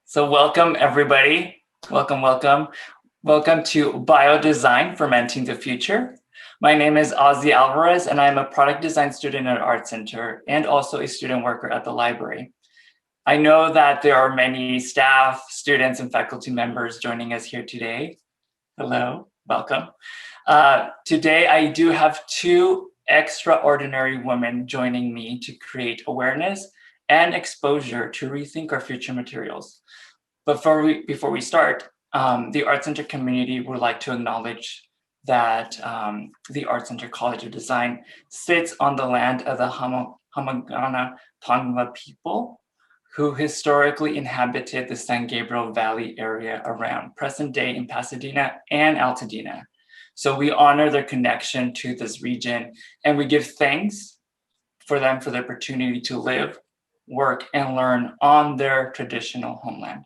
So welcome everybody. Welcome. Welcome to Biodesign, Fermenting the Future. My name is Ozzy Alvarez and I'm a product design student at ArtCenter and also a student worker at the library. I know that there are many staff, students, and faculty members joining us here today. Hello, welcome. Today I do have two extraordinary women joining me to create awareness and exposure to rethink our future materials. But before we start, the ArtCenter community would like to acknowledge that the ArtCenter College of Design sits on the land of the Hamagana Tongva people, who historically inhabited the San Gabriel Valley area around present day in Pasadena and Altadena. So we honor their connection to this region, and we give thanks for them for the opportunity to live, work, and learn on their traditional homeland.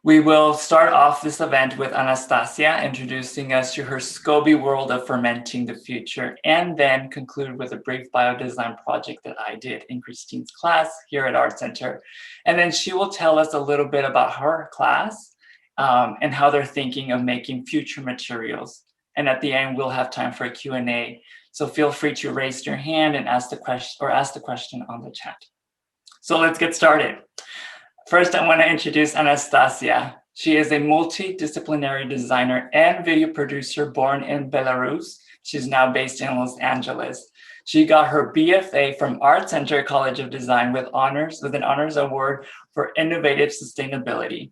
We will start off this event with Anastasia introducing us to her SCOBY world of fermenting the future, and then conclude with a brief biodesign project that I did in Kristine's class here at ArtCenter. And then she will tell us a little bit about her class and how they're thinking of making future materials. And at the end, we'll have time for a Q&A. So feel free to raise your hand and ask the question on the chat. So let's get started. First, I want to introduce Anastasia. She is a multidisciplinary designer and video producer born in Belarus. She's now based in Los Angeles. She got her BFA from ArtCenter College of Design with an honors award for innovative sustainability.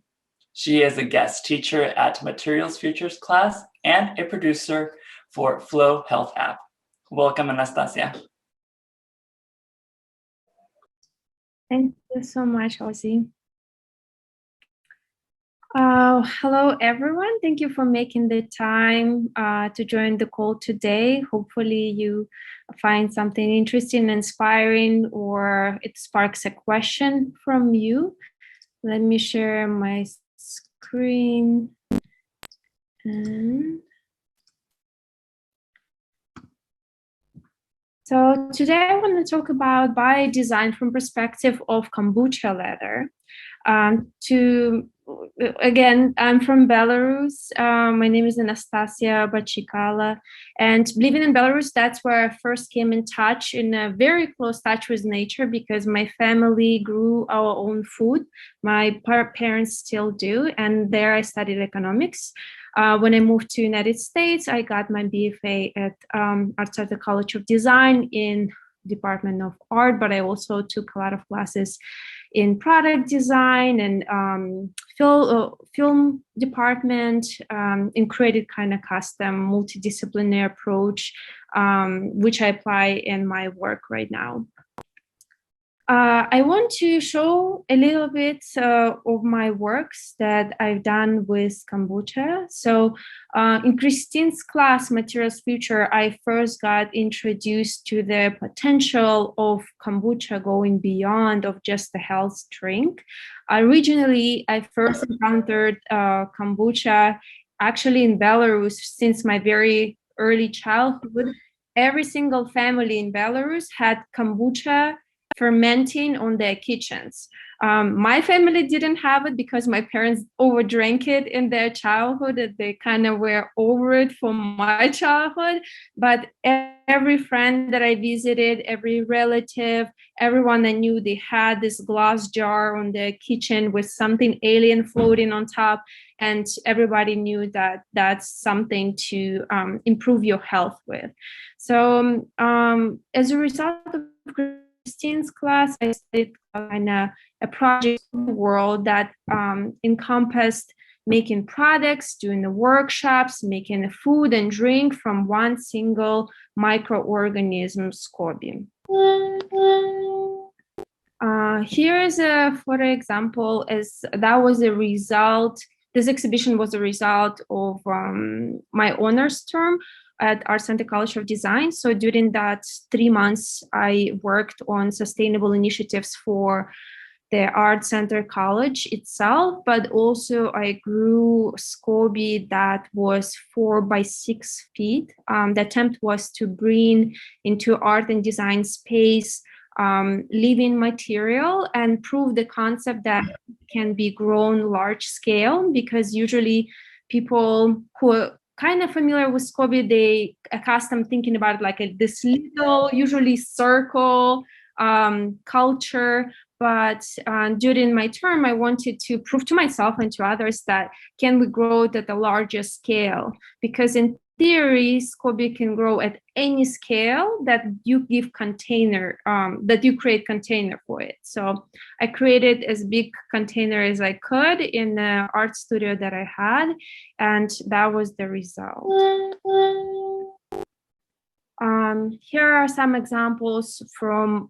She is a guest teacher at Materials Futures class and a producer for Flo Health app. Welcome, Anastasia. Thank you so much, Ozzy. Hello, everyone. Thank you for making the time to join the call today. Hopefully you find something interesting, inspiring, or it sparks a question from you. Let me share my screen. So today I want to talk about biodesign from perspective of Kombucha Leather. Again, I'm from Belarus. My name is Anastasia Bachykala, and living in Belarus, that's where I first came in touch, in a very close touch with nature, because my family grew our own food. My parents still do, and there I studied economics. When I moved to United States, I got my BFA at ArtCenter College of Design in Department of Art, but I also took a lot of classes in product design and film department, in creative kind of custom multidisciplinary approach, which I apply in my work right now. I want to show a little bit of my works that I've done with kombucha. So in Kristine's class, Materials Future, I first got introduced to the potential of kombucha going beyond of just a health drink. Originally, I first encountered kombucha actually in Belarus since my very early childhood. Every single family in Belarus had kombucha fermenting on their kitchens. My family didn't have it because my parents overdrank it in their childhood, and they kind of were over it for my childhood. But every friend that I visited, every relative, everyone I knew, they had this glass jar on their kitchen with something alien floating on top, and everybody knew that that's something to improve your health with. So as a result of Kristine's class, I studied a project world that encompassed making products, doing the workshops, making the food and drink from one single microorganism, SCOBY. Here is a photo example. That was a result. This exhibition was a result of my honors term at ArtCenter College of Design. So during that 3 months, I worked on sustainable initiatives for the ArtCenter College itself, but also I grew SCOBY that was 4 by 6 feet. The attempt was to bring into art and design space living material and prove the concept that can be grown large scale, because usually people who are kind of familiar with SCOBY, they accustomed thinking about like this little, usually circle culture. But during my term, I wanted to prove to myself and to others that can we grow it at a larger scale? Because in theory, SCOBY can grow at any scale that you give container, that you create container for it. So I created as big container as I could in the art studio that I had, and that was the result. Here are some examples from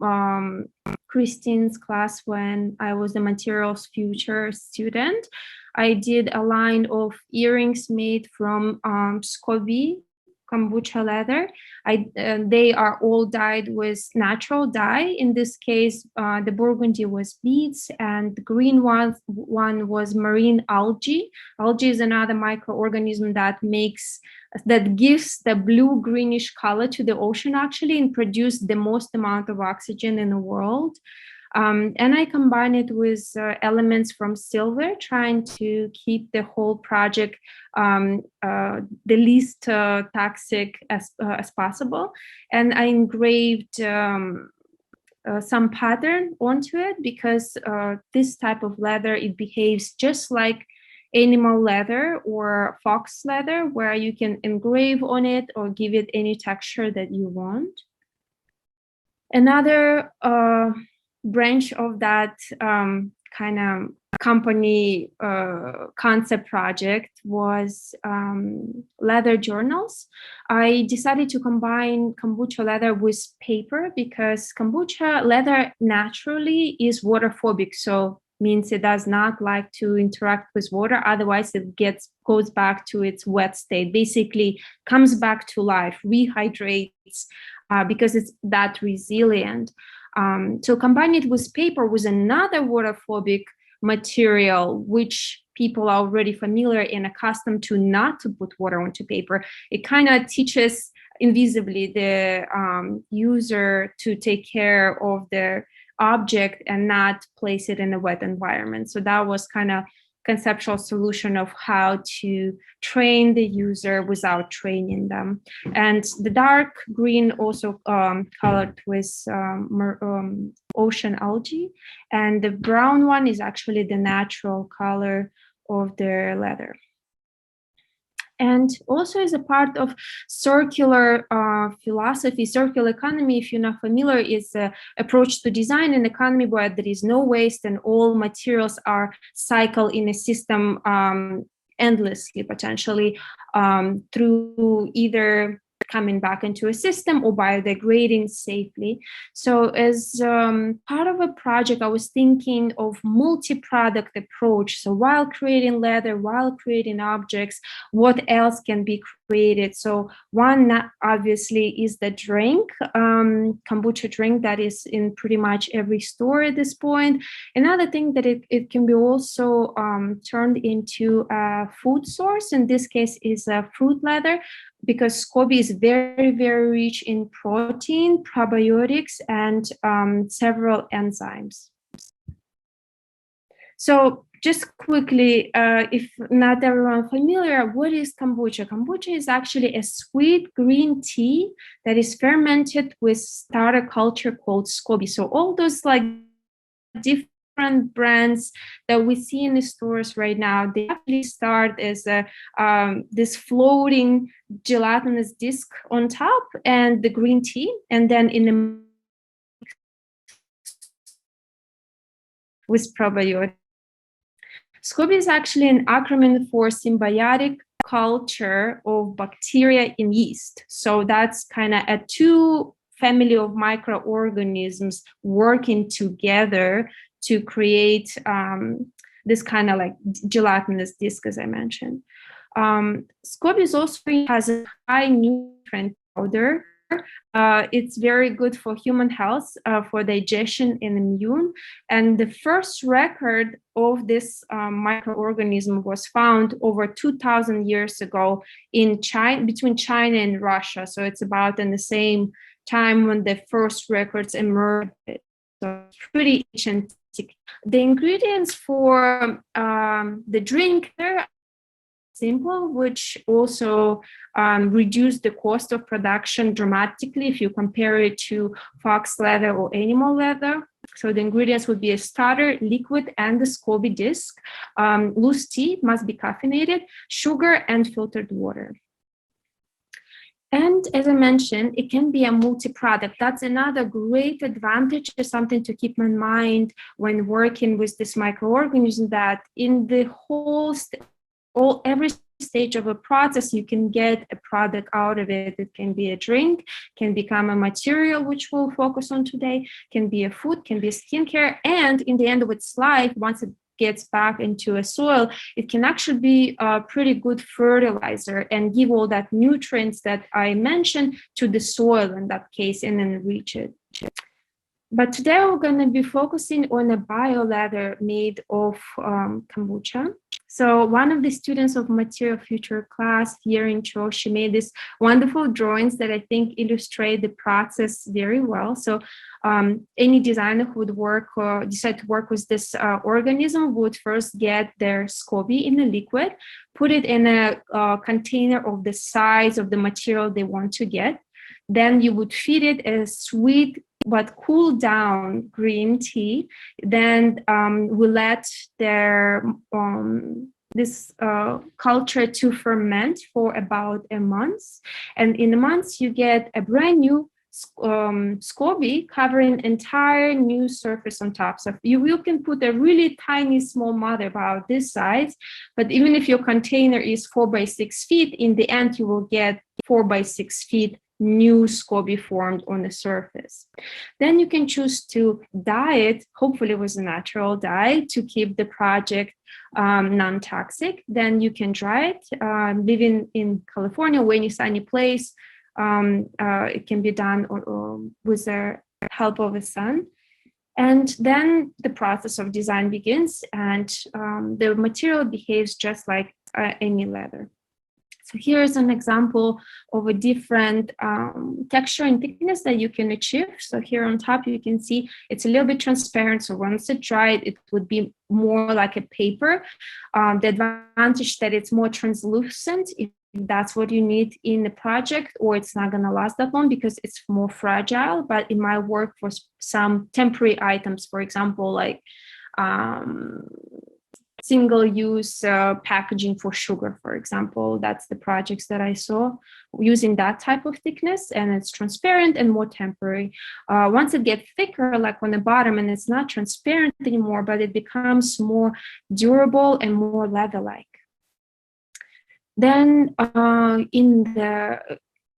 Kristine's class when I was the materials future student. I did a line of earrings made from SCOBY, Kombucha Leather. They are all dyed with natural dye. In this case, the burgundy was beads, and the green one was marine algae. Algae is another microorganism that gives the blue greenish color to the ocean actually, and produce the most amount of oxygen in the world. And I combine it with elements from silver, trying to keep the whole project the least toxic as possible. And I engraved some pattern onto it, because this type of leather, it behaves just like animal leather or fox leather, where you can engrave on it or give it any texture that you want. Another branch of that kind of company concept project was leather journals. I decided to combine kombucha leather with paper, because kombucha leather naturally is water-phobic, so means it does not like to interact with water, otherwise it goes back to its wet state, basically comes back to life, rehydrates, because it's that resilient. So combine it with paper, with another water-phobic material, which people are already familiar and accustomed to not to put water onto paper. It kind of teaches invisibly the user to take care of their object and not place it in a wet environment. So that was kind of conceptual solution of how to train the user without training them. And the dark green also colored with ocean algae, and the brown one is actually the natural color of the leather. And also as a part of circular philosophy, circular economy, if you're not familiar, is an approach to design an economy where there is no waste and all materials are cycled in a system endlessly, potentially, through either coming back into a system or biodegrading safely. So as part of a project, I was thinking of multi-product approach. So while creating leather, while creating objects, what else can be created? So one, obviously, is the drink, kombucha drink that is in pretty much every store at this point. Another thing that it can be also turned into a food source. In this case is a fruit leather, because SCOBY is very, very rich in protein, probiotics, and several enzymes. So just quickly, if not everyone familiar, what is kombucha? Kombucha is actually a sweet green tea that is fermented with starter culture called SCOBY. So all those like different brands that we see in the stores right now, they actually start as this floating gelatinous disc on top and the green tea, and then in the with probiotic. SCOBY is actually an acronym for symbiotic culture of bacteria in yeast. So that's kind of a two family of microorganisms working together to create this kind of like gelatinous disc, as I mentioned. SCOBY also has a high nutrient powder. It's very good for human health, for digestion and immune. And the first record of this microorganism was found over 2,000 years ago in China, between China and Russia. So it's about in the same time when the first records emerged. So it's pretty ancient. The ingredients for the drink are simple, which also reduce the cost of production dramatically if you compare it to fox leather or animal leather. So the ingredients would be a starter, liquid, and the SCOBY disc. Loose tea must be caffeinated, sugar, and filtered water. And as I mentioned, it can be a multi-product. That's another great advantage, something to keep in mind when working with this microorganism, that in the whole every stage of a process, you can get a product out of it. It can be a drink, can become a material, which we'll focus on today, can be a food, can be a skincare, and in the end of its life, once it gets back into a soil, it can actually be a pretty good fertilizer and give all that nutrients that I mentioned to the soil in that case and enrich it. But today we're going to be focusing on a bioleather made of kombucha. So one of the students of Material Future class here in Cho, she made these wonderful drawings that I think illustrate the process very well. So any designer who would work or decide to work with this organism would first get their SCOBY in a liquid, put it in a container of the size of the material they want to get. Then you would feed it a sweet but cool down green tea. Then we let their this culture to ferment for about a month. And in a month, you get a brand new SCOBY covering entire new surface on top. So you can put a really tiny small mother about this size, but even if your container is 4 by 6 feet, in the end, you will get 4 by 6 feet new SCOBY formed on the surface. Then you can choose to dye it, hopefully with a natural dye, to keep the project non-toxic. Then you can dry it. Living in California, or any sunny place, it can be done with the help of the sun. And then the process of design begins, and the material behaves just like any leather. So here's an example of a different texture and thickness that you can achieve. So here on top, you can see it's a little bit transparent. So once it dried, it would be more like a paper. The advantage that it's more translucent, if that's what you need in the project, or it's not going to last that long because it's more fragile, but it might work for some temporary items, for example, like single-use packaging for sugar, for example. That's the projects that I saw using that type of thickness, and it's transparent and more temporary. Once it gets thicker, like on the bottom, and it's not transparent anymore, but it becomes more durable and more leather-like. Then in the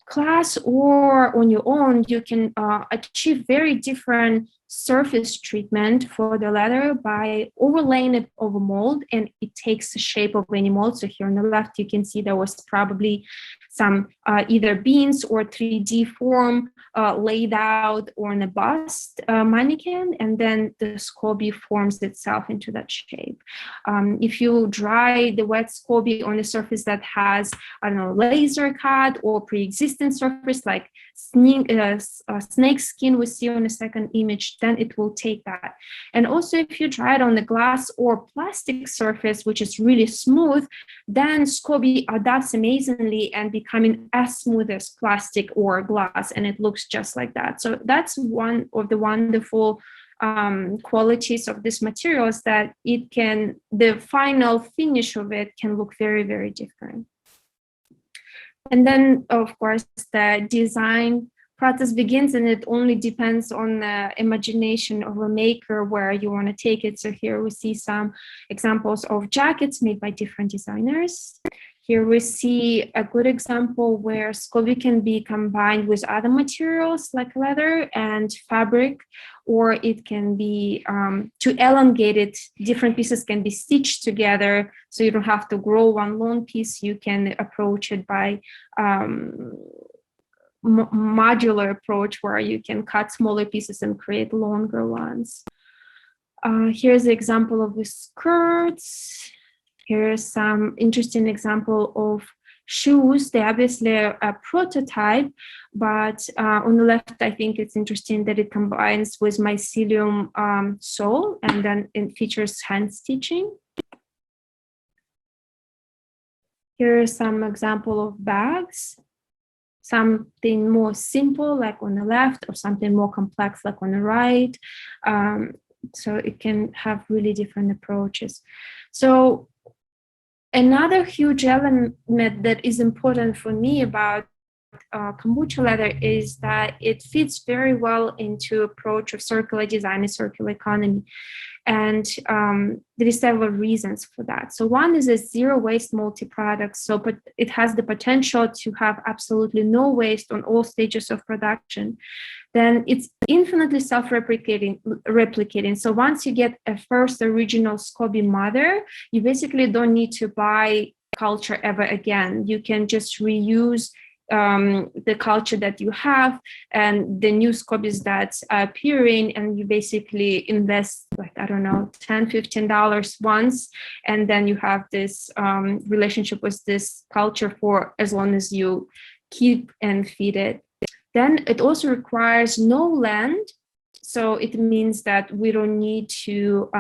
class or on your own, you can achieve very different surface treatment for the leather by overlaying it over mold, and it takes the shape of any mold. So here on the left, you can see there was probably some either beans or 3D form laid out on a bust mannequin, and then the SCOBY forms itself into that shape. If you dry the wet SCOBY on a surface that has, I don't know, laser cut or pre-existing surface like snake skin we see on the second image, then it will take that. And also if you dry it on the glass or plastic surface, which is really smooth, then SCOBY adapts amazingly and becoming as smooth as plastic or glass, and it looks just like that. So that's one of the wonderful qualities of this material, is that it can, the final finish of it can look very, very different. And then, of course, the design process begins, and it only depends on the imagination of a maker where you want to take it. So here we see some examples of jackets made by different designers. Here we see a good example where SCOBY can be combined with other materials like leather and fabric, or it can be, to elongate it, different pieces can be stitched together, so you don't have to grow one long piece. You can approach it by modular approach, where you can cut smaller pieces and create longer ones. Here's the example of the skirts. Here's some interesting example of shoes. They're obviously a prototype, but on the left, I think it's interesting that it combines with mycelium sole, and then it features hand stitching. Here are some example of bags. Something more simple, like on the left, or something more complex, like on the right. So it can have really different approaches. So another huge element that is important for me about kombucha leather is that it fits very well into approach of circular design and circular economy. And there is several reasons for that. So one is a zero waste multi-product. So but it has the potential to have absolutely no waste on all stages of production. Then it's infinitely self-replicating. So once you get a first original SCOBY mother, you basically don't need to buy culture ever again. You can just reuse the culture that you have and the new SCOBYs that are appearing, and you basically invest like, I don't know, $10-15 once, and then you have this relationship with this culture for as long as you keep and feed it. Then it also requires no land, so it means that we don't need to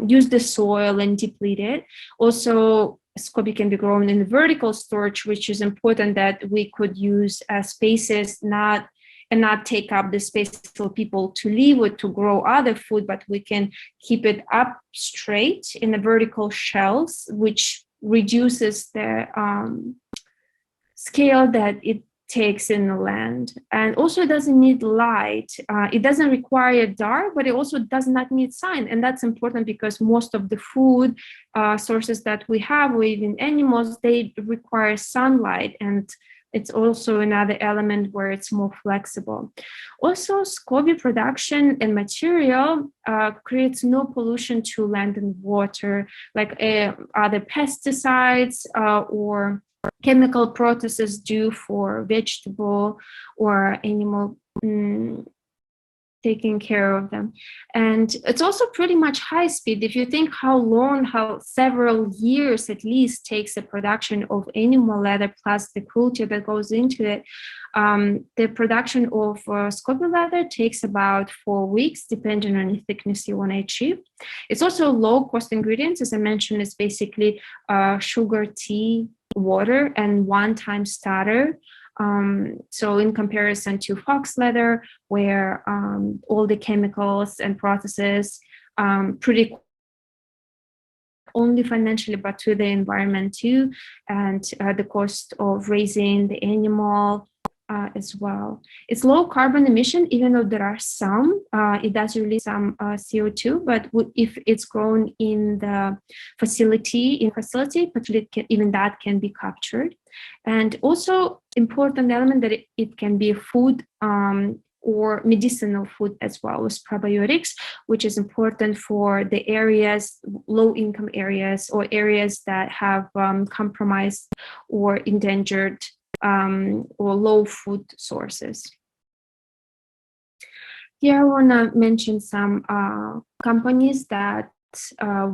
use the soil and deplete it. Also, SCOBY can be grown in vertical storage, which is important that we could use spaces not take up the space for people to live or to grow other food, but we can keep it up straight in the vertical shelves, which reduces the scale that it takes in the land. And also it doesn't need light. It doesn't require dark, but it also does not need sun. And that's important because most of the food sources that we have, or even animals, they require sunlight. And it's also another element where it's more flexible. Also, SCOBY production and material creates no pollution to land and water, like other pesticides or chemical processes do for vegetable or animal taking care of them. And it's also pretty much high speed. If you think how several years at least takes the production of animal leather plus the cruelty that goes into it, the production of SCOBY leather takes about 4 weeks, depending on the thickness you want to achieve. It's also low cost ingredients. As I mentioned, it's basically sugar, tea, water, and one-time starter. So in comparison to fox leather, where all the chemicals and processes pretty only financially, but to the environment too, and the cost of raising the animal as well. It's low carbon emission, even though there are some, it does release some CO2, but if it's grown in the facility, even that can be captured. And also important element that it can be food or medicinal food as well, with probiotics, which is important for the areas, low income areas, or areas that have compromised or endangered or low food sources. Here I want to mention some companies that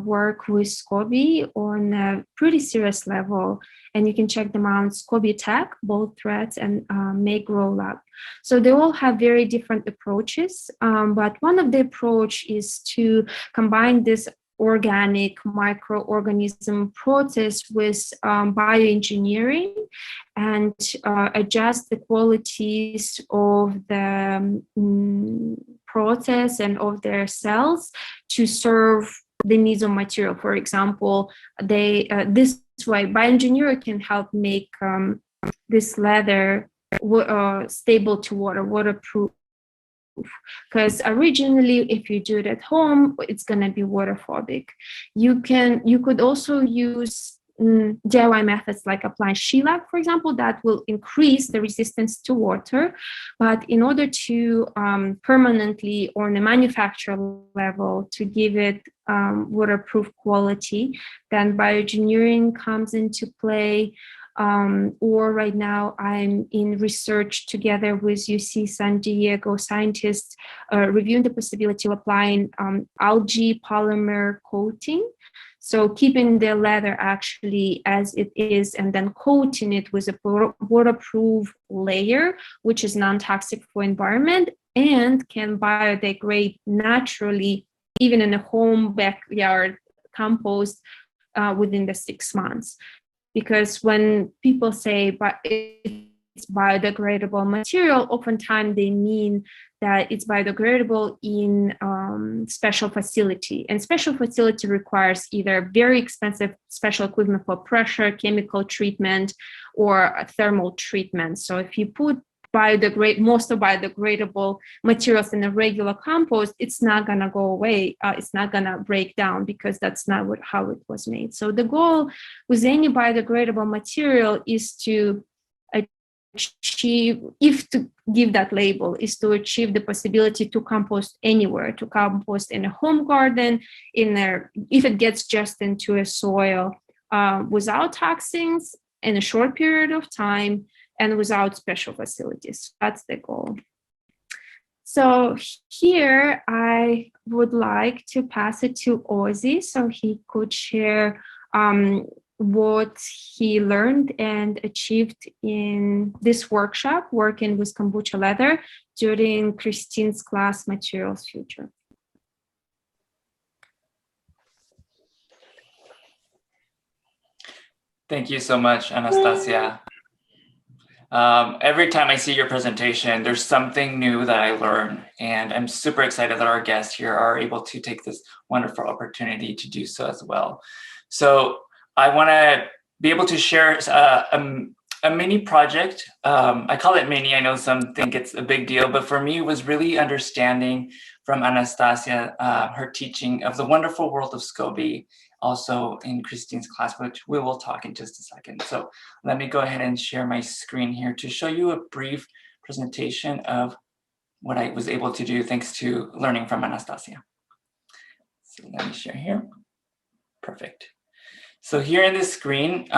work with SCOBY on a pretty serious level, and you can check them out: SCOBY Tech, Bold Threads, and Make Roll Up. So they all have very different approaches, but one of the approach is to combine this organic microorganism process with bioengineering and adjust the qualities of the process and of their cells to serve the needs of material. For example, this way bioengineering can help make this leather stable to water, waterproof. Because originally, if you do it at home, it's going to be waterphobic. You could also use DIY methods like applying shellac, for example, that will increase the resistance to water. But in order to permanently, or on a manufacturer level, to give it waterproof quality, then bioengineering comes into play. Or right now I'm in research together with UC San Diego scientists reviewing the possibility of applying algae polymer coating. So keeping the leather actually as it is and then coating it with a waterproof layer, which is non-toxic for environment and can biodegrade naturally, even in a home backyard compost within the 6 months. Because when people say it's biodegradable material, oftentimes they mean that it's biodegradable in special facility. And special facility requires either very expensive special equipment for pressure, chemical treatment, or thermal treatment. So if you put most of biodegradable materials in a regular compost, it's not going to go away. It's not going to break down because that's not how it was made. So the goal with any biodegradable material is to achieve, if to give that label, is to achieve the possibility to compost anywhere, to compost in a home garden, if it gets just into a soil without toxins in a short period of time, and without special facilities. That's the goal. So here I would like to pass it to Ozzy so he could share what he learned and achieved in this workshop, working with Kombucha Leather during Kristine's class, Materials Future. Thank you so much, Anastasia. Every time I see your presentation, there's something new that I learn, and I'm super excited that our guests here are able to take this wonderful opportunity to do so as well. So I want to be able to share a mini project. I call it mini. I know some think it's a big deal, but for me, it was really understanding from Anastasia, her teaching of the wonderful world of SCOBY, also in Kristine's class, which we will talk in just a second. So let me go ahead and share my screen here to show you a brief presentation of what I was able to do thanks to learning from Anastasia. So let me share here. Perfect. So here in this screen,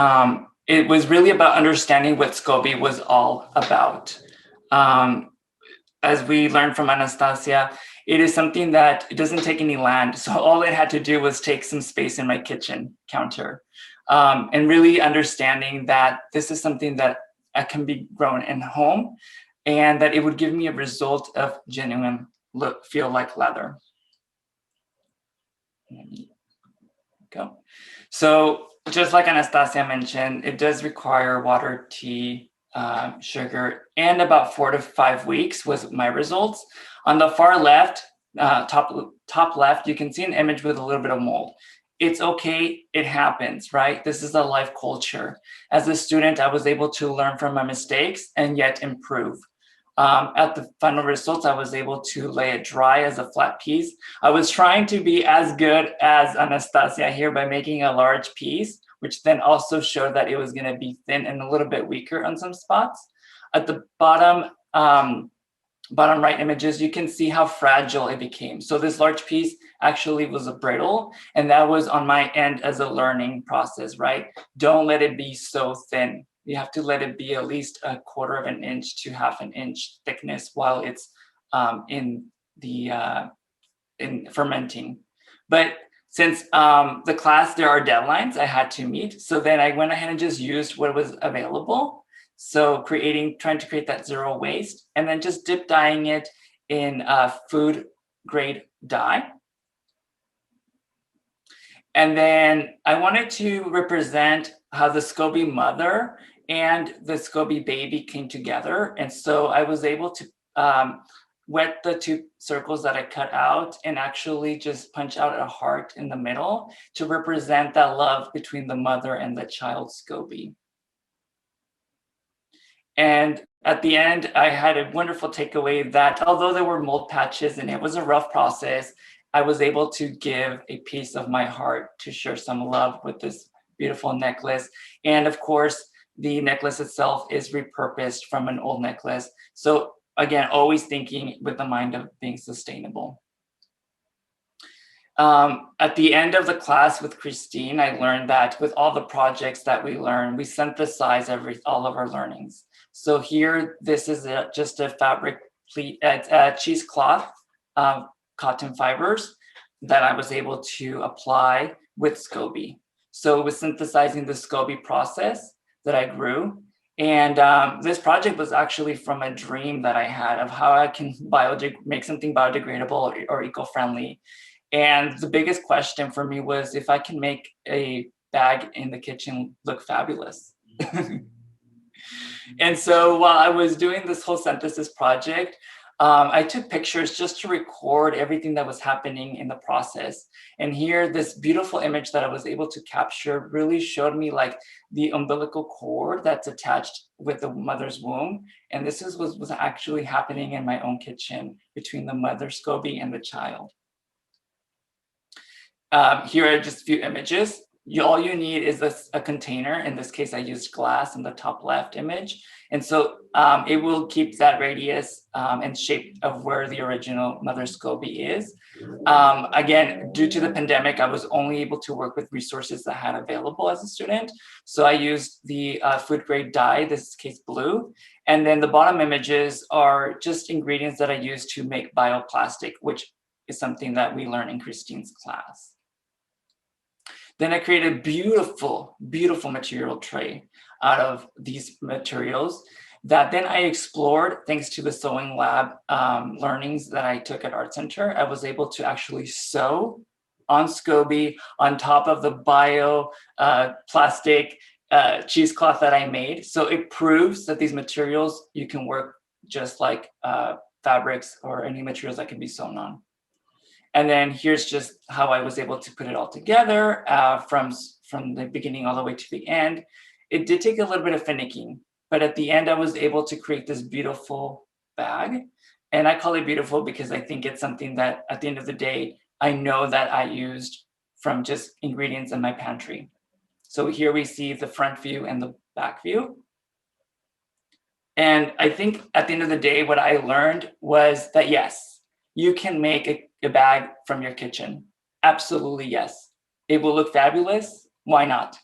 it was really about understanding what SCOBY was all about. As we learned from Anastasia, it is something that it doesn't take any land. So all it had to do was take some space in my kitchen counter, and really understanding that this is something that can be grown in home and that it would give me a result of genuine feel like leather. There we go. So just like Anastasia mentioned, it does require water, tea, sugar, and about 4 to 5 weeks was my results. On the far left, top left, you can see an image with a little bit of mold. It's okay, it happens, right? This is a life culture. As a student, I was able to learn from my mistakes and yet improve. At the final results, I was able to lay it dry as a flat piece. I was trying to be as good as Anastasia here by making a large piece, which then also showed that it was going to be thin and a little bit weaker on some spots. At the bottom right images, you can see how fragile it became. So this large piece actually was a brittle, and that was on my end as a learning process, right? Don't let it be so thin. You have to let it be at least 1/4 of an inch to 1/2 inch thickness while it's in fermenting. But since the class, there are deadlines I had to meet. So then I went ahead and just used what was available. So trying to create that zero waste, and then just dip dyeing it in food grade dye. And then I wanted to represent how the SCOBY mother and the SCOBY baby came together. And so I was able to wet the 2 circles that I cut out and actually just punch out a heart in the middle to represent that love between the mother and the child SCOBY. And at the end, I had a wonderful takeaway that although there were mold patches and it was a rough process, I was able to give a piece of my heart to share some love with this beautiful necklace. And of course, the necklace itself is repurposed from an old necklace. So again, always thinking with the mind of being sustainable. At the end of the class with Kristine, I learned that with all the projects that we learn, we synthesize all of our learnings. So here, this is just a fabric cheesecloth, cotton fibers that I was able to apply with SCOBY. So it was synthesizing the SCOBY process that I grew. And this project was actually from a dream that I had of how I can make something biodegradable or eco-friendly. And the biggest question for me was if I can make a bag in the kitchen look fabulous. And so while I was doing this whole synthesis project, I took pictures just to record everything that was happening in the process. And here, this beautiful image that I was able to capture really showed me like the umbilical cord that's attached with the mother's womb. And this was actually happening in my own kitchen between the mother SCOBY and the child. Here are just a few images. All you need is a container. In this case, I used glass in the top left image. And so it will keep that radius and shape of where the original mother SCOBY is. Again, due to the pandemic, I was only able to work with resources that I had available as a student. So I used the food grade dye, this case blue. And then the bottom images are just ingredients that I used to make bioplastic, which is something that we learn in Kristine's class. Then I created a beautiful, beautiful material tray out of these materials that then I explored thanks to the sewing lab learnings that I took at ArtCenter. I was able to actually sew on SCOBY on top of the plastic cheesecloth that I made. So it proves that these materials, you can work just like fabrics or any materials that can be sewn on. And then here's just how I was able to put it all together from the beginning all the way to the end. It did take a little bit of finicking, but at the end, I was able to create this beautiful bag. And I call it beautiful because I think it's something that at the end of the day, I know that I used from just ingredients in my pantry. So here we see the front view and the back view. And I think at the end of the day, what I learned was that yes, you can make a bag from your kitchen. Absolutely, yes. It will look fabulous. Why not?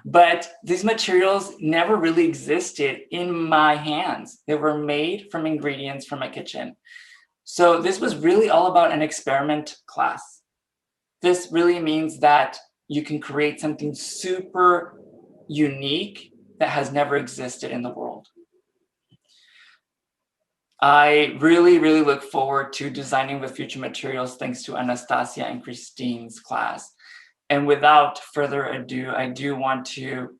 But these materials never really existed in my hands. They were made from ingredients from my kitchen. So this was really all about an experiment class. This really means that you can create something super unique that has never existed in the world. I really, really look forward to designing with future materials thanks to Anastasia and Kristine's class. And without further ado, I do want to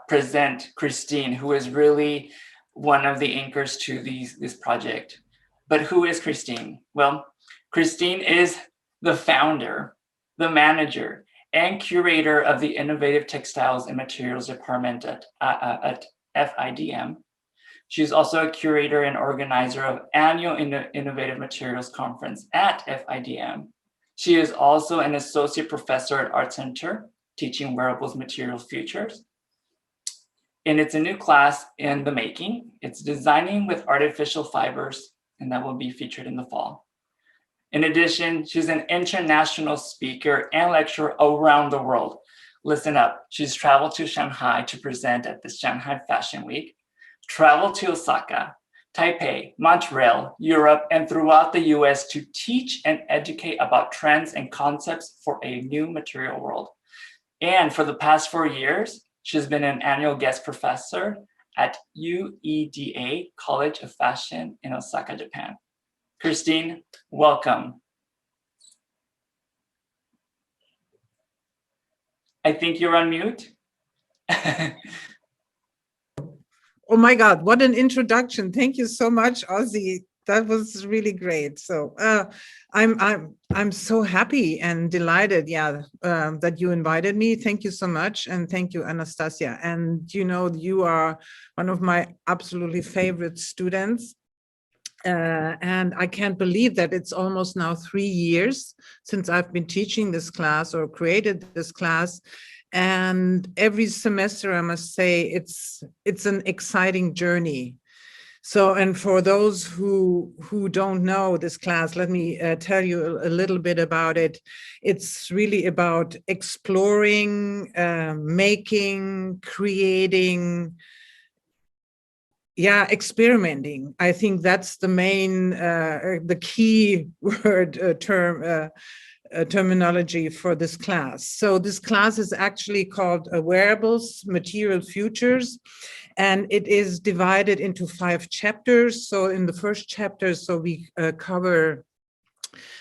present Kristine, who is really one of the anchors to this project. But who is Kristine? Well, Kristine is the founder, the manager, and curator of the Innovative Textiles and Materials Department at FIDM. She's also a curator and organizer of annual Innovative Materials Conference at FIDM. She is also an associate professor at ArtCenter, teaching wearables material futures. And it's a new class in the making. It's designing with artificial fibers, and that will be featured in the fall. In addition, she's an international speaker and lecturer around the world. Listen up, she's traveled to Shanghai to present at the Shanghai Fashion Week, traveled to Osaka, Taipei, Montreal, Europe, and throughout the US to teach and educate about trends and concepts for a new material world. And for the past 4 years, she's been an annual guest professor at UEDA College of Fashion in Osaka, Japan. Kristine, welcome. I think you're on mute. Oh my God, what an introduction. Thank you so much, Ozzy. That was really great. So I'm so happy and delighted, that you invited me. Thank you so much. And thank you, Anastasia. And you know, you are one of my absolutely favorite students. And I can't believe that it's almost now 3 years since I've been teaching this class or created this class. And every semester, I must say, it's an exciting journey. So, and for those who don't know this class, let me tell you a little bit about it. It's really about exploring, making, creating, experimenting. I think that's the main, the key word terminology for this class. So this class is actually called Wearables, Material Futures, and it is divided into 5 chapters. So in the first chapter, we cover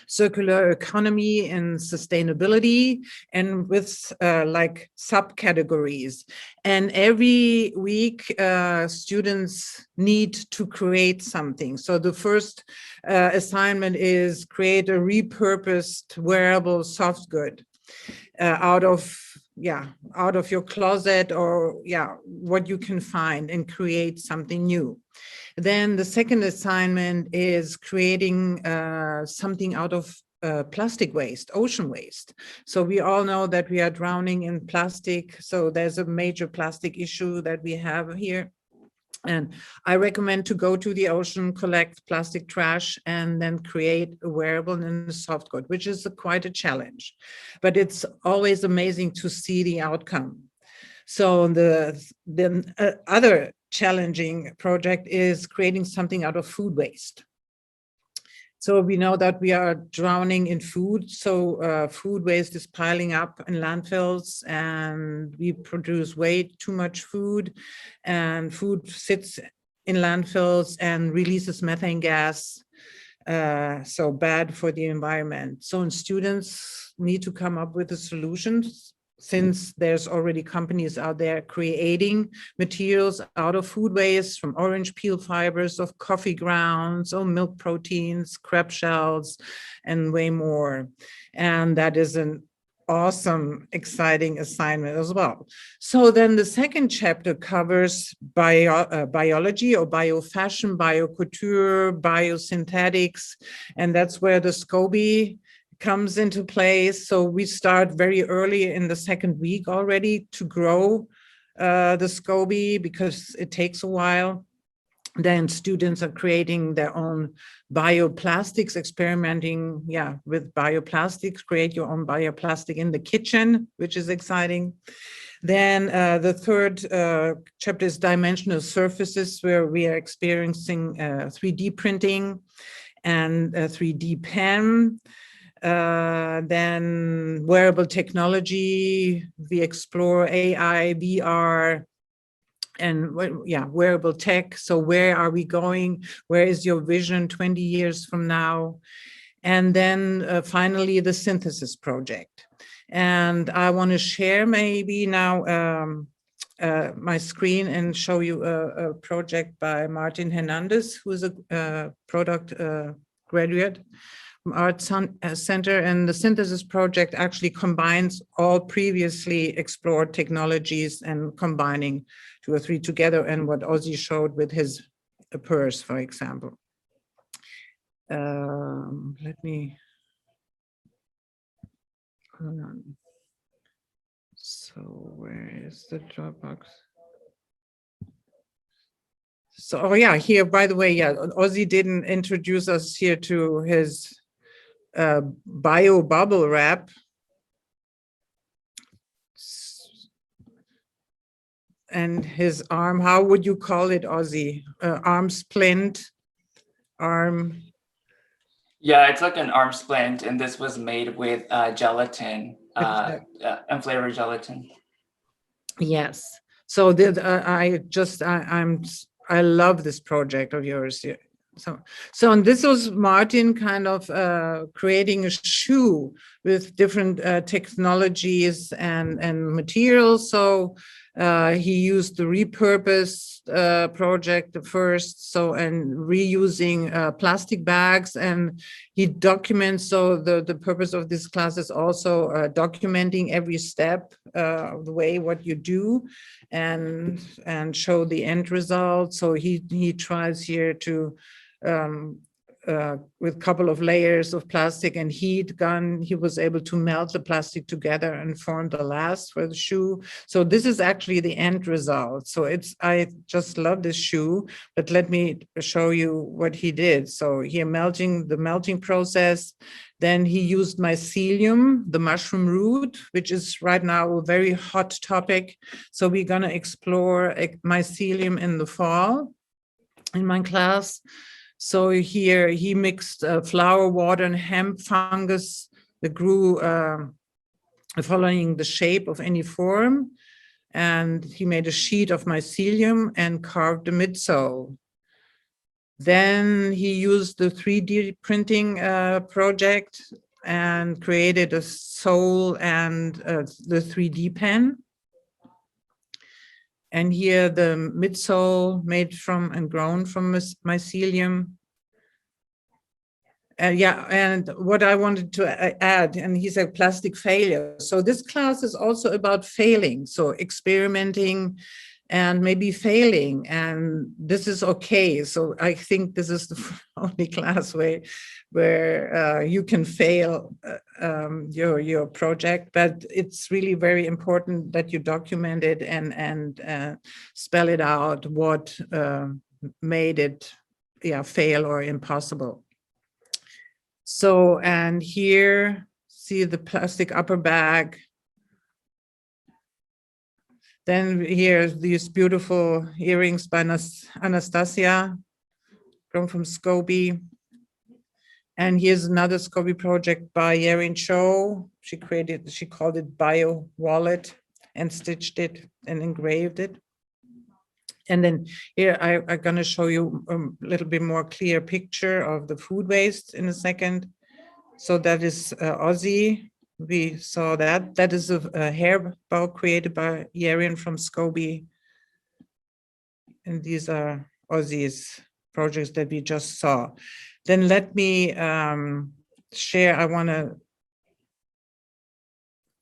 circular economy and sustainability, and with like subcategories. And every week, students need to create something. So the first assignment is create a repurposed wearable soft good out of your closet, or what you can find, and create something new. Then the second assignment is creating something out of plastic waste, ocean waste. So we all know that we are drowning in plastic. So there's a major plastic issue that we have here. And I recommend to go to the ocean, collect plastic trash, and then create a wearable and a soft good, which is quite a challenge. But it's always amazing to see the outcome. So the other challenging project is creating something out of food waste. So we know that we are drowning in food. So food waste is piling up in landfills, and we produce way too much food, and food sits in landfills and releases methane gas. So bad for the environment. So students need to come up with the solutions, since there's already companies out there creating materials out of food waste, from orange peel fibers, of coffee grounds, or milk proteins, crab shells, and way more. And that is an awesome, exciting assignment as well. So then the second chapter covers biology, or biofashion, biocouture, biosynthetics, and that's where the SCOBY comes into place. So we start very early in the second week already to grow the SCOBY, because it takes a while. Then students are creating their own bioplastics, experimenting with bioplastics, create your own bioplastic in the kitchen, which is exciting. Then the third chapter is dimensional surfaces, where we are experiencing 3D printing and 3D pen. Then wearable technology, we explore AI, VR, and wearable tech. So where are we going? Where is your vision 20 years from now? And then finally, the synthesis project. And I want to share maybe now my screen and show you a project by Martin Hernandez, who is a product graduate from ArtCenter, and the synthesis project actually combines all previously explored technologies and combining 2 or 3 together, and what Ozzy showed with his purse, for example. Let me, hold on. So where is the Dropbox? So, here, by the way, Ozzy didn't introduce us here to his bio bubble wrap. And his arm, how would you call it, Ozzy? Arm splint, arm. Yeah, it's like an arm splint, and this was made with gelatin, unflavored gelatin. Yes. So I love this project of yours. So and this was Martin kind of creating a shoe with different technologies and materials. So he used the repurposed project first, so, and reusing plastic bags, and he documents. So the purpose of this class is also documenting every step of the way what you do, and show the end result. So he tries here to with a couple of layers of plastic and heat gun, he was able to melt the plastic together and form the last for the shoe. So this is actually the end result. So I just love this shoe, but let me show you what he did. So here the melting process, then he used mycelium, the mushroom root, which is right now a very hot topic. So we're gonna explore mycelium in the fall in my class. So here he mixed flour, water, and hemp fungus that grew following the shape of any form. And he made a sheet of mycelium and carved the midsole. Then he used the 3D printing project and created a sole and the 3D pen. And here the midsole made from and grown from mycelium. Yeah, and what I wanted to add, and he said plastic failure. So this class is also about failing, so experimenting and maybe failing, and this is okay. So I think this is the only class where you can fail your project, but it's really very important that you document it and spell it out what made it fail or impossible. So, and here, see the plastic upper bag. Then here's these beautiful earrings by Anastasia, grown from SCOBY. And here's another SCOBY project by Yerin Cho. She called it Bio Wallet and stitched it and engraved it. And then here I'm going to show you a little bit more clear picture of the food waste in a second. So that is Ozzy. We saw that. That is a hair bow created by Yerin from SCOBY. And these are Ozzy's projects that we just saw. Then let me share. I want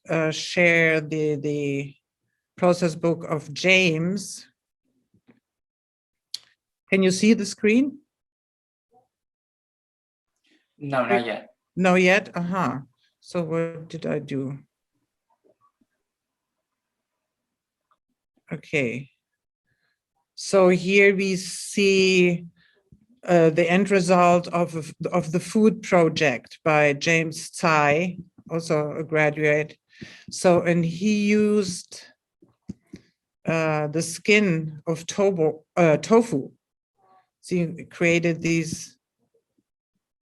to share the process book of James. Can you see the screen? No, not yet. No yet? So what did I do? Okay. So here we see the end result of the food project by James Tsai, also a graduate. So, and he used the skin of tofu. So he created these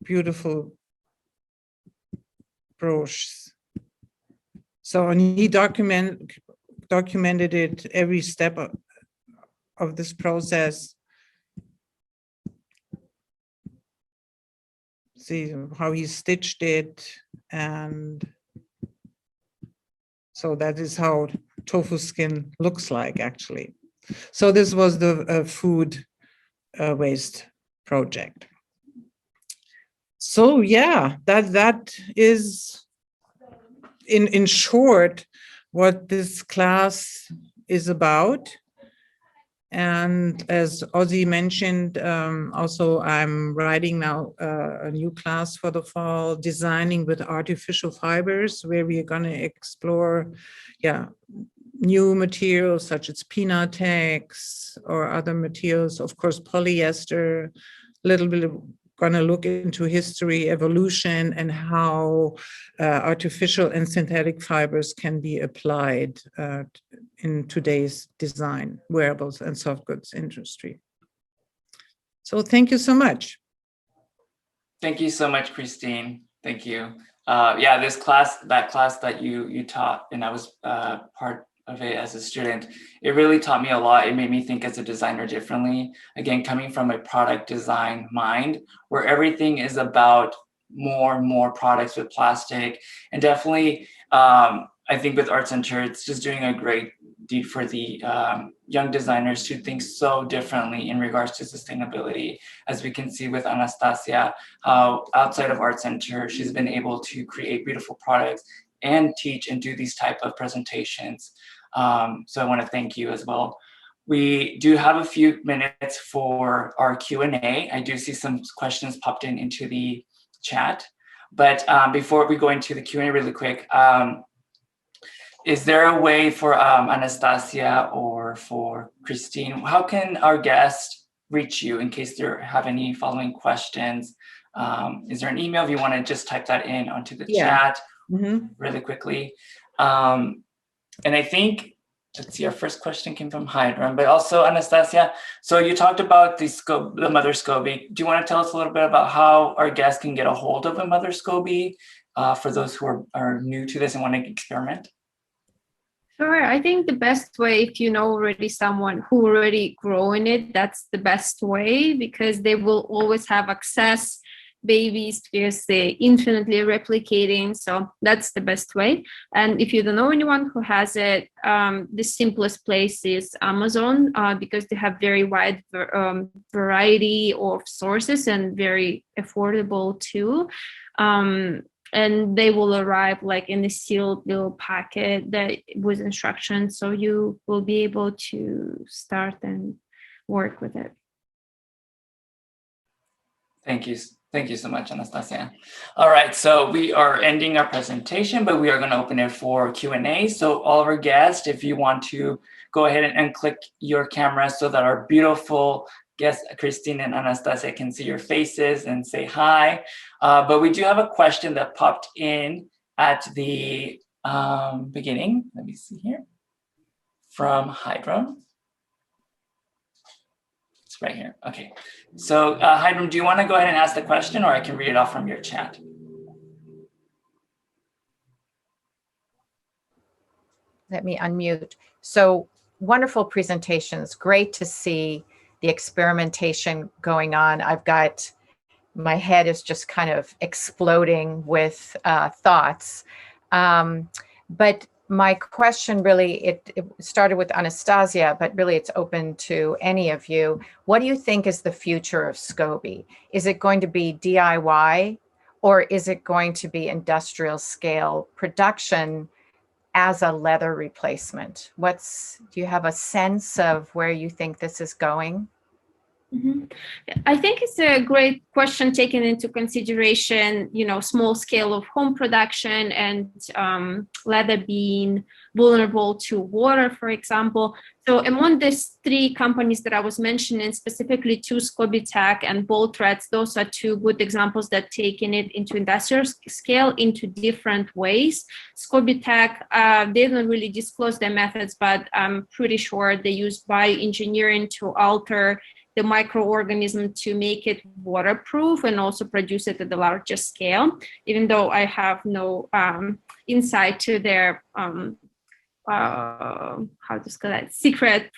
beautiful broches. So, and he documented it every step of this process. See how he stitched it, and so that is how tofu skin looks like, actually. So this was the food waste project. So yeah, that is in short what this class is about. And as Ozzy mentioned, also I'm writing now a new class for the fall, designing with artificial fibers, where we are going to explore new materials such as Pinatex or other materials, of course, polyester, a little bit going to look into history, evolution, and how artificial and synthetic fibers can be applied in today's design, wearables, and soft goods industry. So thank you so much. Thank you so much, Kristine. Thank you. Yeah, that class that you taught, and I was part of it as a student, it really taught me a lot. It made me think as a designer differently. Again, coming from a product design mind, where everything is about more and more products with plastic. And definitely, I think with ArtCenter, it's just doing a great deed for the young designers to think so differently in regards to sustainability. As we can see with Anastasia, how outside of ArtCenter, she's been able to create beautiful products and teach and do these type of presentations. So I want to thank you as well. we do have a few minutes for our Q&A. I do see some questions popped into the chat. But before we go into the Q&A really quick, is there a way for Anastasia or for Kristine, how can our guests reach you in case they have any following questions? Is there an email if you want to just type that in onto the chat really quickly? And I think, let's see, our first question came from Hydron, but also Anastasia. So you talked about the mother SCOBY. Do you want to tell us a little bit about how our guests can get a hold of a mother SCOBY for those who are new to this and want to experiment? Sure. I think the best way, if you know already someone who already growing it, that's the best way, because they will always have access babies because they're infinitely replicating. So that's the best way. And if you don't know anyone who has it, the simplest place is Amazon, because they have very wide variety of sources and very affordable too. And they will arrive like in a sealed little packet that with instructions, so you will be able to start and work with it. Thank you. Thank you so much, Anastasia. All right, so we are ending our presentation, but we are going to open it for Q&A. So all of our guests, if you want to go ahead and click your camera so that our beautiful guests, Kristine and Anastasia, can see your faces and say hi. But we do have a question that popped in at the beginning. Let me see here. From Hydron. It's right here. Okay. So Hydron, do you want to go ahead and ask the question, or I can read it off from your chat? Let me unmute. So wonderful presentations. Great to see the experimentation going on. My head is just kind of exploding with thoughts. But my question really, it started with Anastasia, but really it's open to any of you. What do you think is the future of SCOBY? Is it going to be DIY, or is it going to be industrial scale production as a leather replacement? Do you have a sense of where you think this is going? Mm-hmm. I think it's a great question, taking into consideration, small scale of home production and leather being vulnerable to water, for example. So among these three companies that I was mentioning, specifically two, SCOBY Tech and Bolt Threads, those are two good examples that taking it into industrial scale into different ways. SCOBY Tech, they don't really disclose their methods, but I'm pretty sure they use bioengineering to alter the microorganism to make it waterproof and also produce it at a larger scale, even though I have no insight to their secret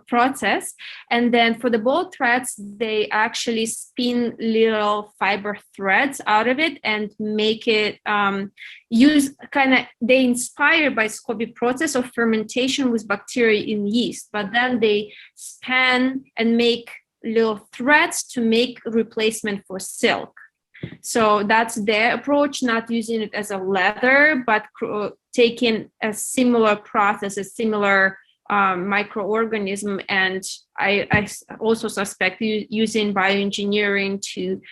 process. And then for the Bolt Threads, they actually spin little fiber threads out of it and make it they inspire by SCOBY process of fermentation with bacteria in yeast, but then they span and make little threads to make replacement for silk. So that's their approach, not using it as a leather, but taking a similar process, a similar microorganism. And I also suspect using bioengineering to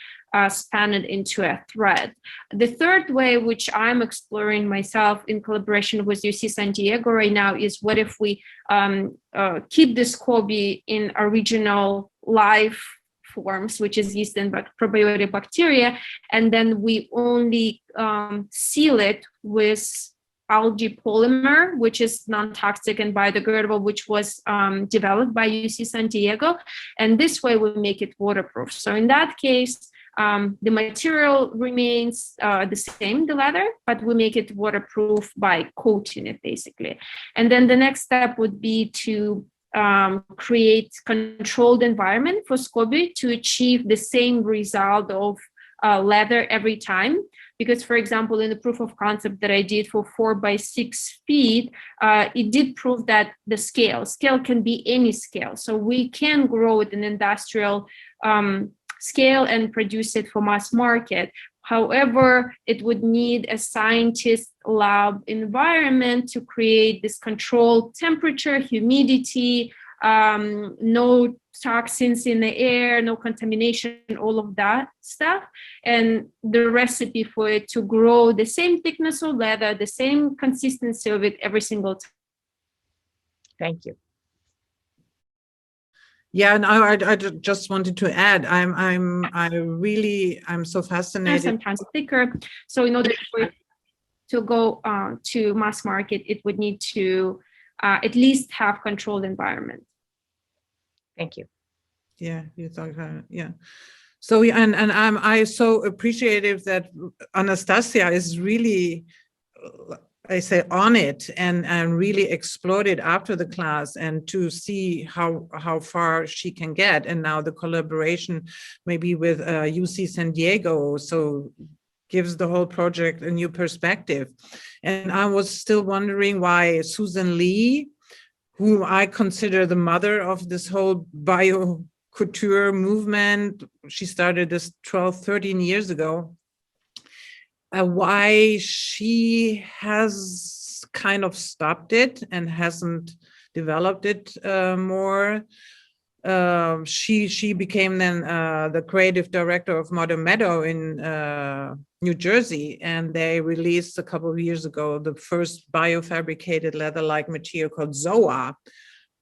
span it into a thread. The third way, which I'm exploring myself in collaboration with UC San Diego right now, is what if we keep the SCOBY in original live forms, which is yeast and probiotic bacteria, and then we only seal it with algae polymer, which is non-toxic and biodegradable, which was developed by UC San Diego. And this way we make it waterproof. So in that case, the material remains the same, the leather, but we make it waterproof by coating it, basically. And then the next step would be to create controlled environment for SCOBY to achieve the same result of leather every time. Because, for example, in the proof of concept that I did for 4 by 6 feet, it did prove that the scale can be any scale. So we can grow it in industrial scale and produce it for mass market. However, it would need a scientist lab environment to create this controlled temperature, humidity, no toxins in the air, no contamination, all of that stuff. And the recipe for it to grow the same thickness of leather, the same consistency of it every single time. Thank you. Yeah, and I just wanted to add, I'm so fascinated. Sometimes thicker. So in order for it to go to mass market, it would need to at least have controlled environment. Thank you. Yeah, you thought, yeah. So I so appreciative that Anastasia is really, I say, on it and really explored it after the class, and to see how far she can get. And now the collaboration maybe with UC San Diego, so gives the whole project a new perspective. And I was still wondering why Susan Lee, whom I consider the mother of this whole bio couture movement, she started this 12, 13 years ago, why she has kind of stopped it and hasn't developed it more. She became then the creative director of Modern Meadow in New Jersey, and they released a couple of years ago the first biofabricated leather-like material called Zoa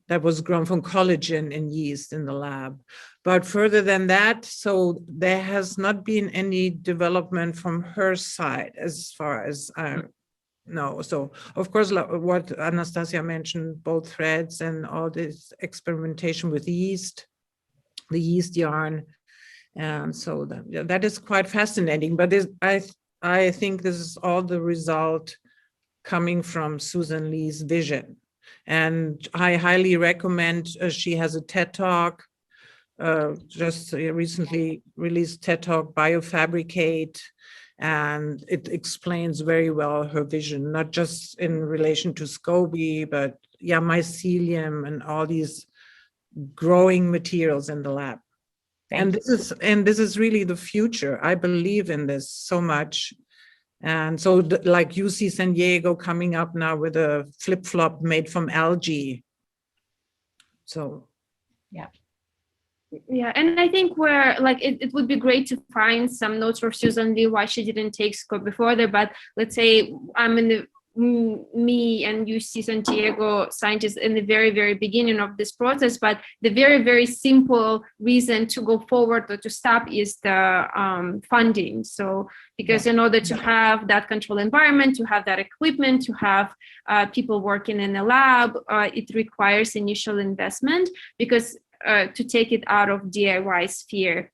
that was grown from collagen and yeast in the lab. But further than that, so there has not been any development from her side as far as I know. So of course, what Anastasia mentioned, both threads and all this experimentation with yeast, the yeast yarn. And so that is quite fascinating. But I think this is all the result coming from Susan Lee's vision. And I highly recommend, she has a TED Talk, just recently released TED Talk, Biofabricate, and it explains very well her vision, not just in relation to SCOBY, but yeah, mycelium and all these growing materials in the lab. And this is really the future. I believe in this so much. And so like UC San Diego coming up now with a flip-flop made from algae. So, yeah. Yeah, and I think where like it would be great to find some notes for Susan Lee why she didn't take SCOBY further. But let's say I'm in the me and UC San Diego scientists in the very, very beginning of this process, but the very, very simple reason to go forward or to stop is the funding. So because in order to have that control environment, to have that equipment, to have people working in a lab, it requires initial investment, because to take it out of DIY sphere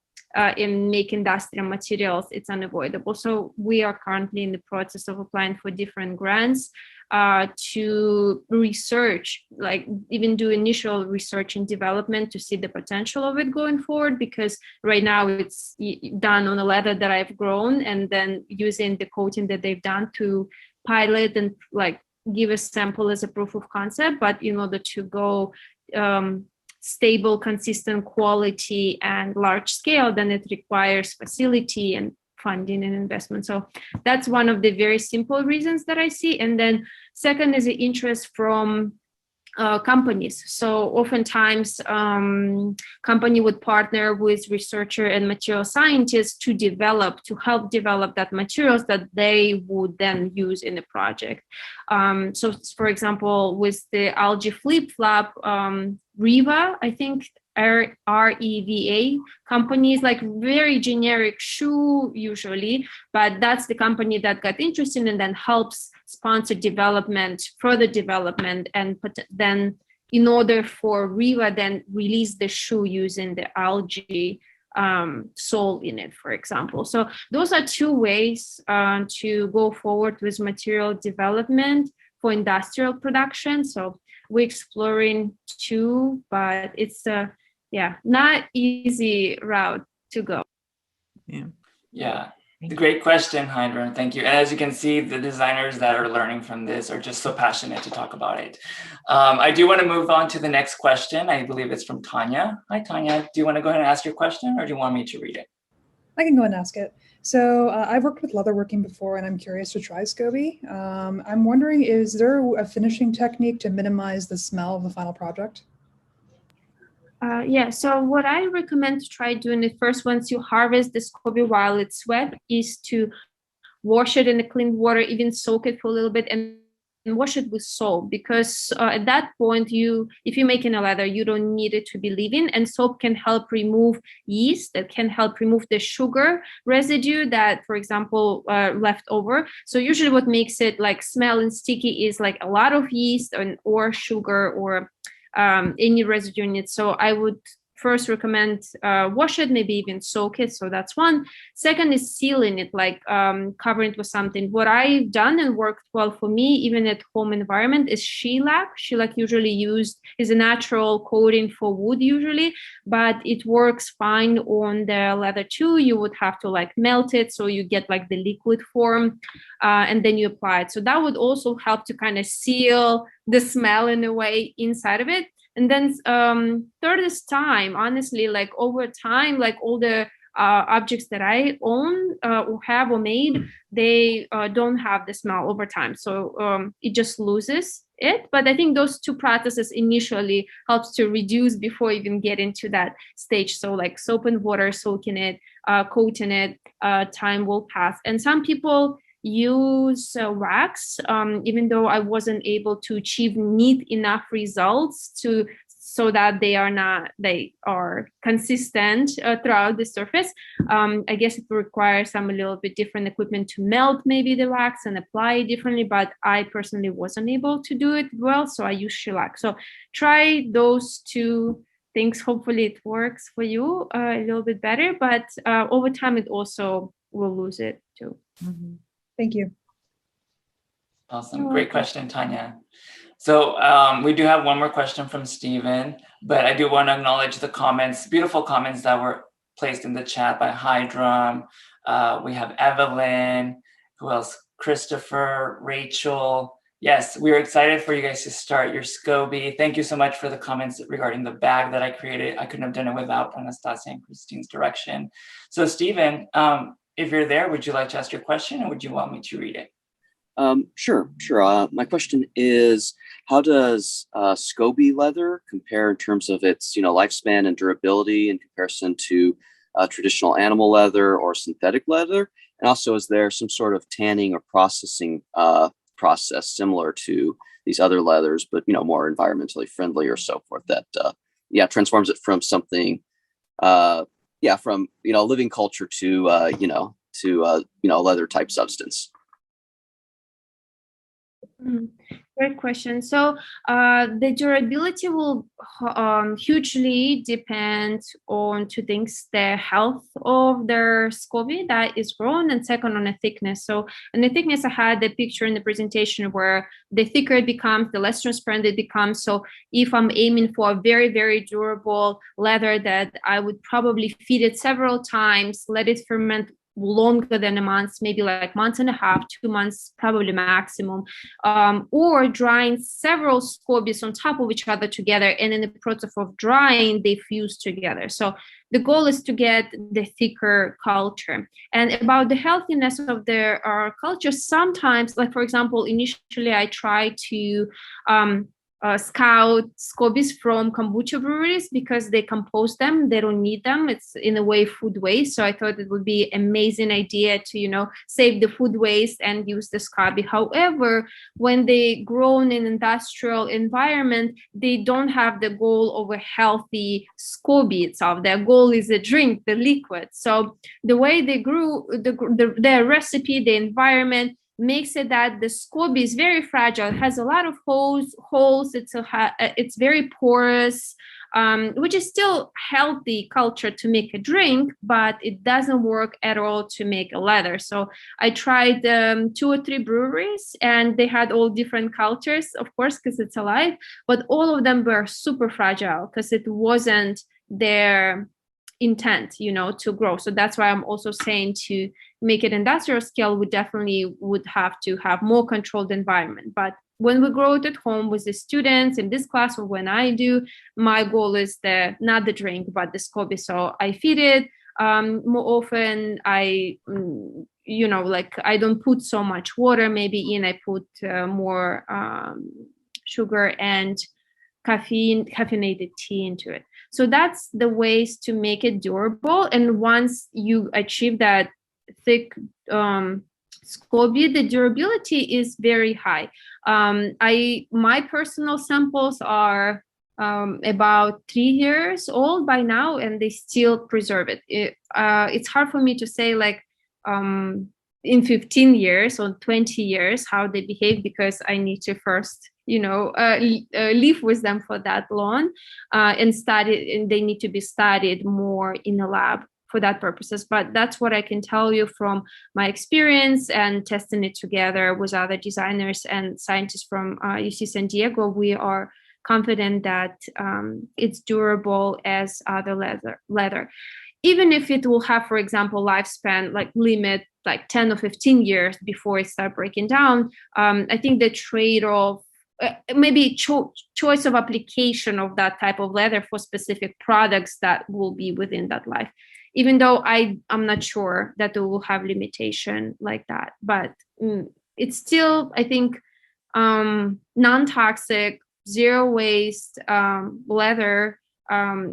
in make industrial materials, it's unavoidable. So we are currently in the process of applying for different grants to research, like even do initial research and development to see the potential of it going forward, because right now it's done on a leather that I've grown and then using the coating that they've done to pilot and like give a sample as a proof of concept. But in order to go stable, consistent quality and large scale, then it requires facility and funding and investment. So that's one of the very simple reasons that I see. And then second is the interest from companies. So oftentimes company would partner with researcher and material scientists to help develop that materials that they would then use in the project. So for example, with the algae flip-flop, Riva, I think REVA companies, like very generic shoe usually, but that's the company that got interested and then helps sponsor further development, and then in order for Riva then release the shoe using the algae sole in it, for example. So those are two ways to go forward with material development for industrial production. So we're exploring two, but it's not easy route to go. Yeah. Great question, Hydra. Thank you. And as you can see, the designers that are learning from this are just so passionate to talk about it. I do want to move on to the next question. I believe it's from Tanya. Hi, Tanya. Do you want to go ahead and ask your question, or do you want me to read it? I can go ahead and ask it. So I've worked with leatherworking before, and I'm curious to try SCOBY. I'm wondering, is there a finishing technique to minimize the smell of the final project? Yeah, so what I recommend to try doing it first, once you harvest the SCOBY while it's wet, is to wash it in the clean water, even soak it for a little bit, and wash it with soap, because at that point, if you're making a leather, you don't need it to be living, and soap can help remove yeast, that can help remove the sugar residue that, for example, left over. So usually what makes it like smell and sticky is like a lot of yeast or sugar or any residue in it. So I would first recommend wash it, maybe even soak it. So that's one. Second is sealing it, like covering it with something. What I've done and worked well for me, even at home environment, is shellac. Shellac usually used is a natural coating for wood usually, but it works fine on the leather too. You would have to like melt it so you get like the liquid form, and then you apply it. So that would also help to kind of seal the smell in a way inside of it. And then third is time. Honestly, like over time, like all the objects that I own or have or made, they don't have the smell over time. So it just loses it. But I think those two practices initially helps to reduce before even get into that stage. So like soap and water, soaking it, coating it, time will pass. And some people use wax, even though I wasn't able to achieve neat enough results so that they are consistent throughout the surface. I guess it requires some a little bit different equipment to melt maybe the wax and apply it differently, but I personally wasn't able to do it well, so I use shellac. So try those two things. Hopefully it works for you a little bit better, but over time it also will lose it too. Mhm. Thank you. Awesome. Great question, Tanya. So we do have one more question from Stephen, but I do want to acknowledge the comments, beautiful comments that were placed in the chat by Hydrum. We have Evelyn, who else? Christopher, Rachel. Yes, we are excited for you guys to start your SCOBY. Thank you so much for the comments regarding the bag that I created. I couldn't have done it without Anastasia and Kristine's direction. So Stephen, if you're there, would you like to ask your question, or would you want me to read it? Sure. My question is, how does SCOBY leather compare in terms of its lifespan and durability in comparison to traditional animal leather or synthetic leather? And also, is there some sort of tanning or processing process similar to these other leathers, but more environmentally friendly or so forth, that transforms it from something from living culture to leather type substance? Great question. So the durability will hugely depend on two things: the health of their SCOBY that is grown, and second, on the thickness. So in the thickness, I had the picture in the presentation where the thicker it becomes, the less transparent it becomes. So if I'm aiming for a very, very durable leather, that I would probably feed it several times, let it ferment longer than a month, maybe like months and a half, 2 months, probably maximum, or drying several SCOBYs on top of each other together, and in the process of drying, they fuse together. So the goal is to get the thicker culture. And about the healthiness of their culture, sometimes, like for example, initially I tried to scout SCOBYs from kombucha breweries because they compost them. They don't need them. It's in a way food waste. So I thought it would be an amazing idea to, save the food waste and use the SCOBY. However, when they grow in an industrial environment, they don't have the goal of a healthy SCOBY itself. Their goal is a drink, the liquid. So the way they grew, their recipe, the environment, makes it that the SCOBY is very fragile. It has a lot of holes. It's very porous, which is still healthy culture to make a drink, but it doesn't work at all to make a leather. So I tried 2 or 3 breweries, and they had all different cultures, of course, because it's alive, but all of them were super fragile because it wasn't their intent, to grow. So that's why I'm also saying to make it industrial scale, we definitely would have to have more controlled environment. But when we grow it at home with the students in this class, or when I do, my goal is not the drink, but the SCOBY. So I feed it more often. I don't put so much water maybe in. I put more sugar and caffeinated tea into it. So that's the ways to make it durable. And once you achieve that thick SCOBY, the durability is very high. My personal samples are about 3 years old by now, and they still preserve it. It's hard for me to say like in 15 years or 20 years how they behave, because I need to first live with them for that long and study, and they need to be studied more in a lab for that purposes. But that's what I can tell you from my experience and testing it together with other designers and scientists from UC San Diego. We are confident that it's durable as other leather. Even if it will have, for example, lifespan like limit like 10 or 15 years before it starts breaking down, I think the trade-off, maybe choice of application of that type of leather for specific products that will be within that life. Even though I'm not sure that it will have limitation like that, but it's still, I think, non-toxic, zero waste leather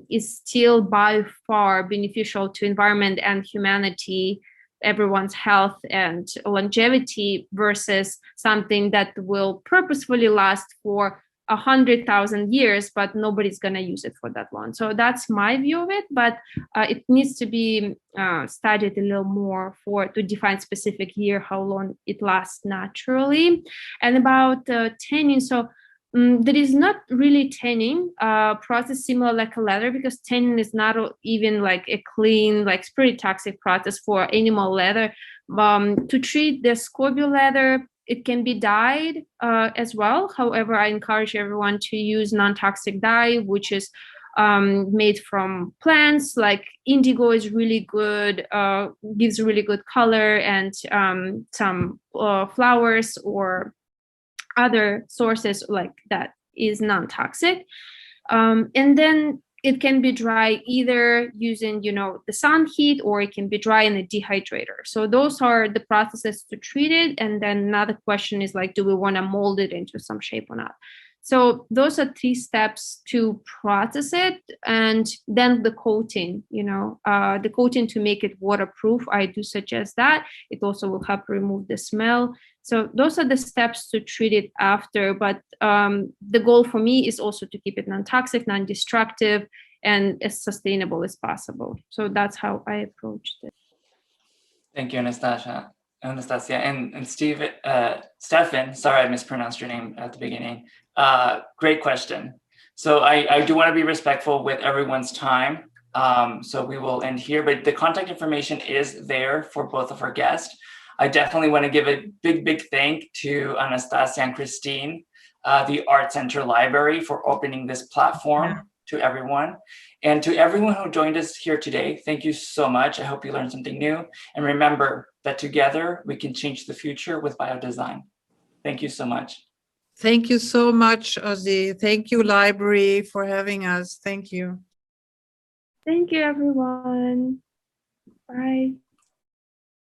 is still by far beneficial to environment and humanity, everyone's health and longevity, versus something that will purposefully last for 100,000 years, but nobody's going to use it for that long. So that's my view of it, but it needs to be studied a little more to define specific year, how long it lasts naturally. And about tanning, so there is not really tanning process similar like a leather, because tanning is not even like a clean, like it's pretty toxic process for animal leather. To treat the SCOBY leather, it can be dyed as well. However, I encourage everyone to use non-toxic dye, which is made from plants. Like indigo is really good, gives really good color, and some flowers or other sources like that is non-toxic. And then it can be dry either using, the sun heat, or it can be dry in a dehydrator. So those are the processes to treat it. And then another question is like, do we want to mold it into some shape or not? So those are 3 steps to process it. And then the coating, the coating to make it waterproof, I do suggest that. It also will help remove the smell. So those are the steps to treat it after. But the goal for me is also to keep it non-toxic, non-destructive, and as sustainable as possible. So that's how I approached it. Thank you, Anastasia. And Stefan, sorry I mispronounced your name at the beginning. Great question. So I do want to be respectful with everyone's time. So we will end here, but the contact information is there for both of our guests. I definitely want to give a big thank to Anastasia and Kristine, the ArtCenter Library, for opening this platform to everyone. And to everyone who joined us here today, thank you so much. I hope you learned something new. And remember that together we can change the future with biodesign. Thank you so much. Thank you so much, Ozzy. Thank you, library, for having us. Thank you. Thank you, everyone. Bye.